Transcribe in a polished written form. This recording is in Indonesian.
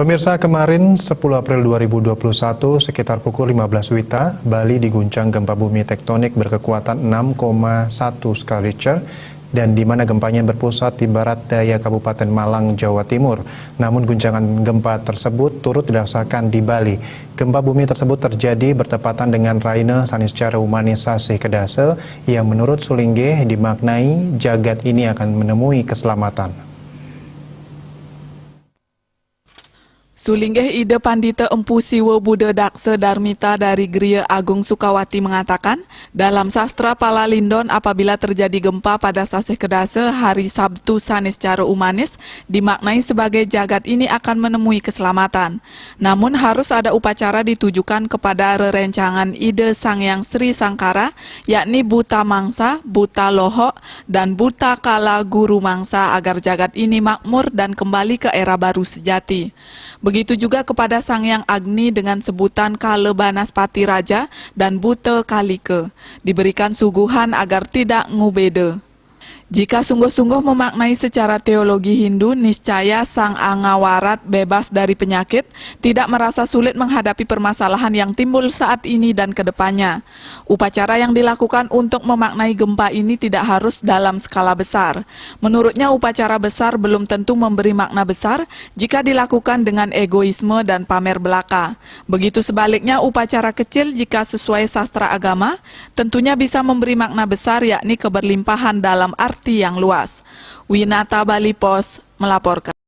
Pemirsa, kemarin 10 April 2021 sekitar pukul 15 WITA, Bali diguncang gempa bumi tektonik berkekuatan 6,1 skala Richter dan di mana gempanya berpusat di barat daya Kabupaten Malang, Jawa Timur. Namun guncangan gempa tersebut turut dirasakan di Bali. Gempa bumi tersebut terjadi bertepatan dengan Raine Saniscara Umanisasi Kedase yang menurut Sulinggeh dimaknai jagat ini akan menemui keselamatan. Sulinggeh Ida Pandita Empu Siwa Buddha Daksa Darmita dari Geria Agung Sukawati mengatakan, dalam sastra Palalindon apabila terjadi gempa pada Sasih Kedase hari Sabtu Sanis secara umanis, dimaknai sebagai jagat ini akan menemui keselamatan. Namun harus ada upacara ditujukan kepada rerencangan Ida Sangyang Sri Sangkara, yakni Buta Mangsa, Buta Lohok, dan Buta Kala Guru Mangsa agar jagat ini makmur dan kembali ke era baru sejati. Begitu juga kepada Sangyang Agni dengan sebutan Kala Banaspati Raja dan Buta Kalika, diberikan suguhan agar tidak ngubeda. Jika sungguh-sungguh memaknai secara teologi Hindu, niscaya Sang Angawarat bebas dari penyakit, tidak merasa sulit menghadapi permasalahan yang timbul saat ini dan ke depannya. Upacara yang dilakukan untuk memaknai gempa ini tidak harus dalam skala besar. Menurutnya upacara besar belum tentu memberi makna besar jika dilakukan dengan egoisme dan pamer belaka. Begitu sebaliknya upacara kecil jika sesuai sastra agama, tentunya bisa memberi makna besar yakni keberlimpahan dalam arti yang luas. Winata Bali Pos melaporkan.